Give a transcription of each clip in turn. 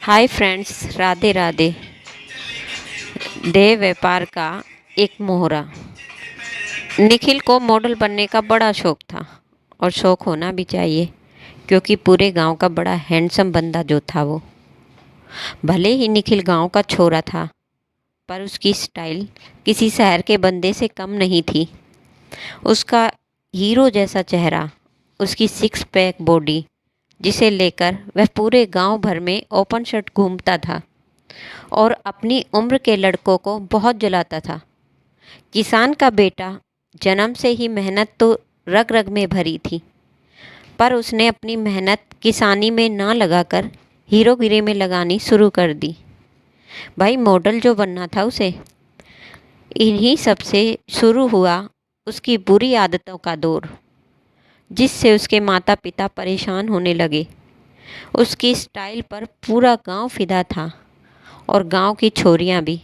Hi friends, Radhe Radhe. देह व्यापार का एक मोहरा। निखिल को मॉडल बनने का बड़ा शौक था और शौक होना भी चाहिए, क्योंकि पूरे गांव का बड़ा हैंडसम बंदा जो था वो। भले ही निखिल गांव का छोरा था, पर उसकी स्टाइल किसी शहर के बंदे से कम नहीं थी। उसका हीरो जैसा चेहरा, उसकी सिक्स पैक बॉडी, जिसे लेकर वह पूरे गांव भर में ओपन शर्ट घूमता था और अपनी उम्र के लड़कों को बहुत जलाता था। किसान का बेटा, जन्म से ही मेहनत तो रग रग में भरी थी, पर उसने अपनी मेहनत किसानी में ना लगाकर हीरोगिरी में लगानी शुरू कर दी। भाई, मॉडल जो बनना था उसे, इन्हीं सब से शुरू हुआ उसकी बुरी आदतों का दौर, जिससे उसके माता पिता परेशान होने लगे। उसकी स्टाइल पर पूरा गांव फिदा था और गांव की छोरियां भी।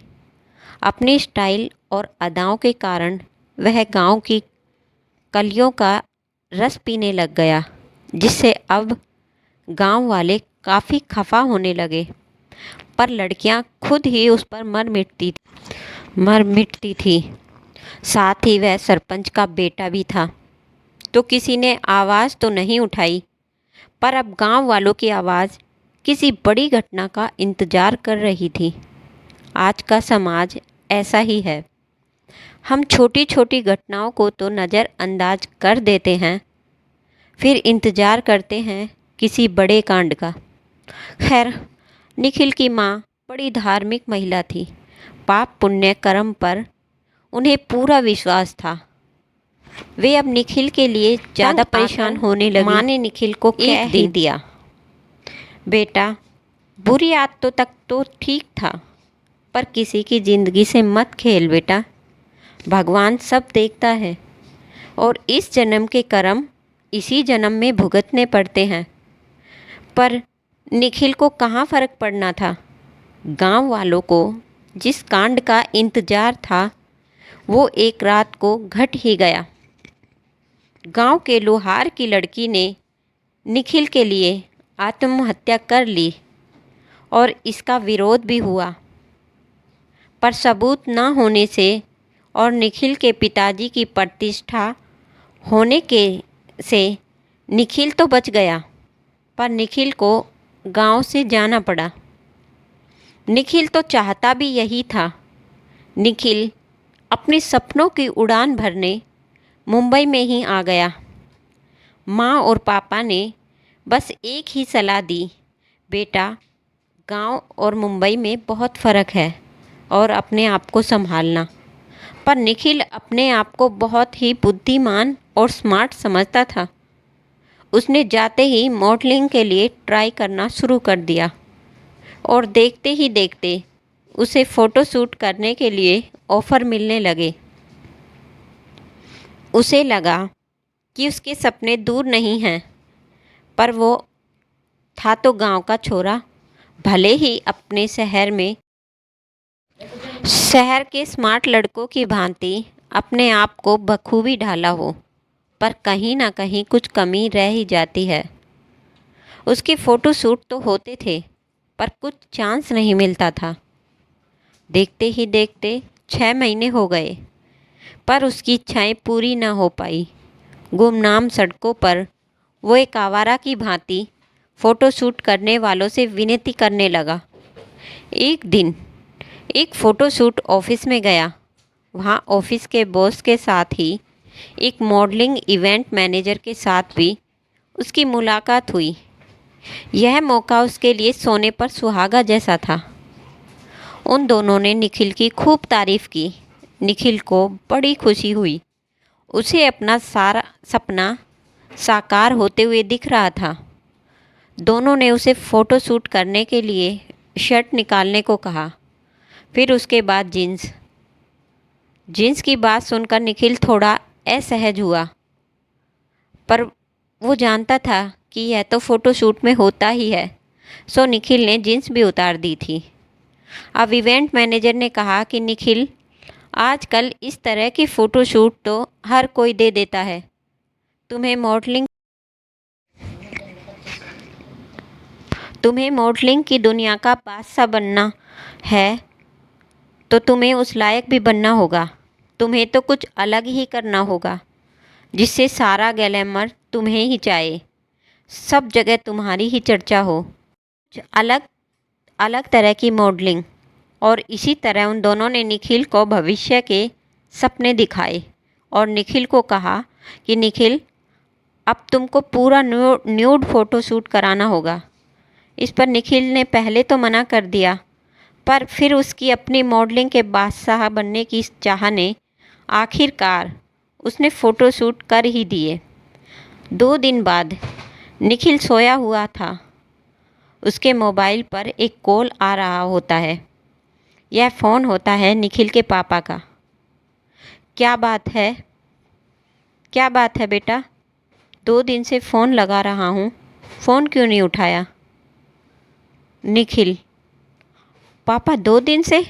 अपनी स्टाइल और अदाओं के कारण वह गांव की कलियों का रस पीने लग गया, जिससे अब गांव वाले काफ़ी खफा होने लगे। पर लड़कियां खुद ही उस पर मर मिटती थी। साथ ही वह सरपंच का बेटा भी था, तो किसी ने आवाज़ तो नहीं उठाई। पर अब गांव वालों की आवाज़ किसी बड़ी घटना का इंतज़ार कर रही थी। आज का समाज ऐसा ही है। हम छोटी छोटी घटनाओं को तो नज़रअंदाज कर देते हैं, फिर इंतज़ार करते हैं किसी बड़े कांड का। खैर, निखिल की माँ बड़ी धार्मिक महिला थी। पाप पुण्य कर्म पर उन्हें पूरा विश्वास था। वे अब निखिल के लिए ज़्यादा परेशान होने लगी। माँ ने निखिल को कह ही दिया, बेटा, बुरी आदतों तक तो ठीक था, पर किसी की ज़िंदगी से मत खेल बेटा। भगवान सब देखता है और इस जन्म के कर्म इसी जन्म में भुगतने पड़ते हैं। पर निखिल को कहाँ फ़र्क पड़ना था। गांव वालों को जिस कांड का इंतज़ार था वो एक रात को घट ही गया। गांव के लोहार की लड़की ने निखिल के लिए आत्महत्या कर ली और इसका विरोध भी हुआ, पर सबूत न होने से और निखिल के पिताजी की प्रतिष्ठा होने के से निखिल तो बच गया, पर निखिल को गांव से जाना पड़ा। निखिल तो चाहता भी यही था। निखिल अपने सपनों की उड़ान भरने मुंबई में ही आ गया। माँ और पापा ने बस एक ही सलाह दी, बेटा, गांव और मुंबई में बहुत फ़र्क है और अपने आप को संभालना। पर निखिल अपने आप को बहुत ही बुद्धिमान और स्मार्ट समझता था। उसने जाते ही मॉडलिंग के लिए ट्राई करना शुरू कर दिया और देखते ही देखते उसे फ़ोटो शूट करने के लिए ऑफ़र मिलने लगे। उसे लगा कि उसके सपने दूर नहीं हैं, पर वो था तो गांव का छोरा। भले ही अपने शहर के स्मार्ट लड़कों की भांति अपने आप को बखूबी ढाला हो, पर कहीं ना कहीं कुछ कमी रह ही जाती है। उसके फ़ोटो शूट तो होते थे, पर कुछ चांस नहीं मिलता था। देखते ही देखते 6 महीने हो गए, पर उसकी इच्छाएं पूरी ना हो पाई। गुमनाम सड़कों पर वो एक आवारा की भांति फ़ोटो शूट करने वालों से विनती करने लगा। एक दिन एक फ़ोटो शूट ऑफिस में गया। वहाँ ऑफिस के बॉस के साथ ही एक मॉडलिंग इवेंट मैनेजर के साथ भी उसकी मुलाकात हुई। यह मौका उसके लिए सोने पर सुहागा जैसा था। उन दोनों ने निखिल की खूब तारीफ़ की। निखिल को बड़ी खुशी हुई। उसे अपना सारा सपना साकार होते हुए दिख रहा था। दोनों ने उसे फ़ोटो शूट करने के लिए शर्ट निकालने को कहा, फिर उसके बाद जीन्स की बात सुनकर निखिल थोड़ा असहज हुआ, पर वो जानता था कि यह तो फ़ोटो शूट में होता ही है, सो निखिल ने जीन्स भी उतार दी थी। अब इवेंट मैनेजर ने कहा कि निखिल, आजकल इस तरह की फ़ोटो शूट तो हर कोई दे देता है। तुम्हें मॉडलिंग की दुनिया का बादशाह बनना है तो तुम्हें उस लायक भी बनना होगा। तुम्हें तो कुछ अलग ही करना होगा जिससे सारा ग्लैमर तुम्हें ही चाहे, सब जगह तुम्हारी ही चर्चा हो। कुछ अलग अलग तरह की मॉडलिंग। और इसी तरह उन दोनों ने निखिल को भविष्य के सपने दिखाए और निखिल को कहा कि निखिल, अब तुमको पूरा न्यूड फ़ोटो शूट कराना होगा। इस पर निखिल ने पहले तो मना कर दिया, पर फिर उसकी अपनी मॉडलिंग के बादशाह बनने की चाह ने आखिरकार उसने फ़ोटो शूट कर ही दिए। 2 दिन बाद निखिल सोया हुआ था। उसके मोबाइल पर एक कॉल आ रहा होता है। यह फ़ोन होता है निखिल के पापा का। क्या बात है? क्या बात है बेटा? 2 दिन से फ़ोन लगा रहा हूँ, फ़ोन क्यों नहीं उठाया? निखिल: पापा 2 दिन से?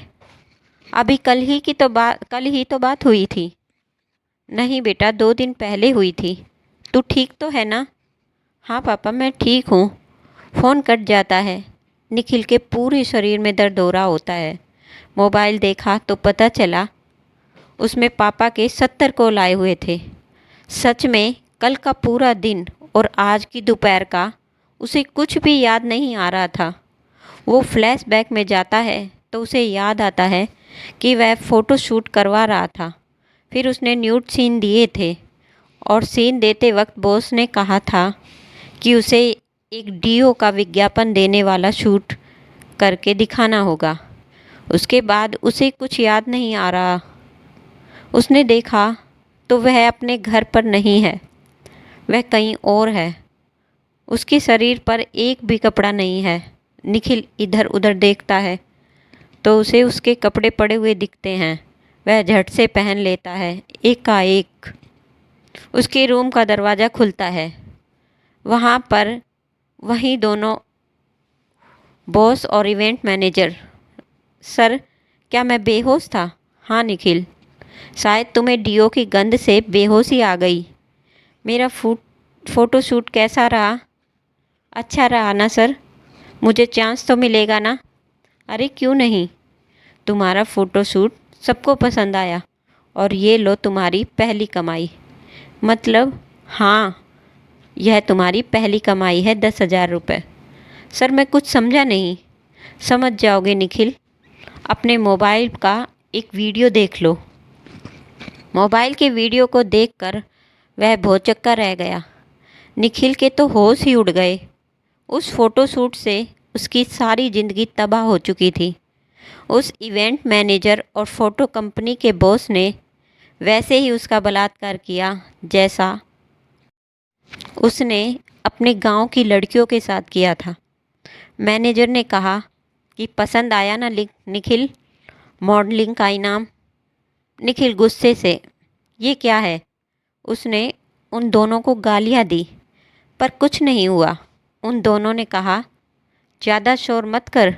अभी कल ही तो बात हुई थी। नहीं बेटा, 2 दिन पहले हुई थी। तू ठीक तो है ना? हाँ पापा, मैं ठीक हूँ। फ़ोन कट जाता है। निखिल के पूरे शरीर में दर्द हो रहा होता है। मोबाइल देखा तो पता चला उसमें पापा के 70 कॉल आए हुए थे। सच में कल का पूरा दिन और आज की दोपहर का उसे कुछ भी याद नहीं आ रहा था। वो फ्लैशबैक में जाता है तो उसे याद आता है कि वह फ़ोटो शूट करवा रहा था। फिर उसने न्यूड सीन दिए थे और सीन देते वक्त बॉस ने कहा था कि उसे एक डीओ का विज्ञापन देने वाला शूट करके दिखाना होगा। उसके बाद उसे कुछ याद नहीं आ रहा। उसने देखा तो वह अपने घर पर नहीं है, वह कहीं और है। उसके शरीर पर एक भी कपड़ा नहीं है। निखिल इधर उधर देखता है तो उसे उसके कपड़े पड़े हुए दिखते हैं। वह झट से पहन लेता है। एकाएक उसके रूम का दरवाज़ा खुलता है। वहाँ पर वहीं दोनों बॉस और इवेंट मैनेजर। सर, क्या मैं बेहोश था? हाँ निखिल, शायद तुम्हें डीओ की गंध से बेहोशी आ गई। मेरा फ़ोटो शूट कैसा रहा? अच्छा रहा ना सर? मुझे चांस तो मिलेगा ना? अरे क्यों नहीं, तुम्हारा फ़ोटो शूट सबको पसंद आया और ये लो तुम्हारी पहली कमाई। मतलब? हाँ, यह तुम्हारी पहली कमाई है, 10,000 रुपये। सर मैं कुछ समझा नहीं। समझ जाओगे निखिल, अपने मोबाइल का एक वीडियो देख लो। मोबाइल के वीडियो को देखकर वह भौचक्का रह गया। निखिल के तो होश ही उड़ गए। उस फ़ोटो शूट से उसकी सारी ज़िंदगी तबाह हो चुकी थी। उस इवेंट मैनेजर और फ़ोटो कंपनी के बॉस ने वैसे ही उसका बलात्कार किया जैसा उसने अपने गांव की लड़कियों के साथ किया था। मैनेजर ने कहा कि पसंद आया ना निखिल, मॉडलिंग का इनाम। निखिल गुस्से से, ये क्या है? उसने उन दोनों को गालियां दी पर कुछ नहीं हुआ। उन दोनों ने कहा, ज़्यादा शोर मत कर,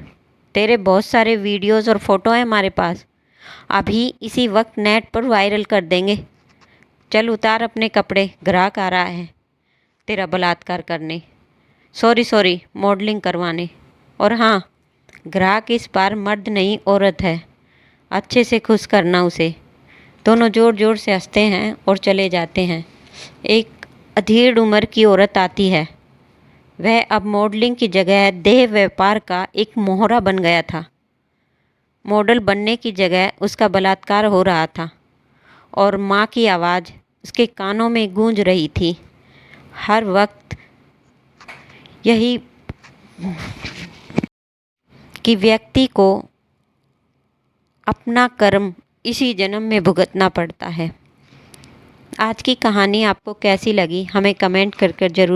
तेरे बहुत सारे वीडियोस और फ़ोटो हैं हमारे पास, अभी इसी वक्त नेट पर वायरल कर देंगे। चल उतार अपने कपड़े, ग्राहक आ रहा है तेरा बलात्कार करने, सॉरी मॉडलिंग करवाने। और हाँ, ग्राहक इस बार मर्द नहीं औरत है, अच्छे से खुश करना उसे। दोनों ज़ोर ज़ोर से हंसते हैं और चले जाते हैं। एक अधेड़ उम्र की औरत आती है। वह अब मॉडलिंग की जगह देह व्यापार का एक मोहरा बन गया था। मॉडल बनने की जगह उसका बलात्कार हो रहा था और माँ की आवाज़ उसके कानों में गूंज रही थी हर वक्त, यही कि व्यक्ति को अपना कर्म इसी जन्म में भुगतना पड़ता है। आज की कहानी आपको कैसी लगी हमें कमेंट कर ज़रूर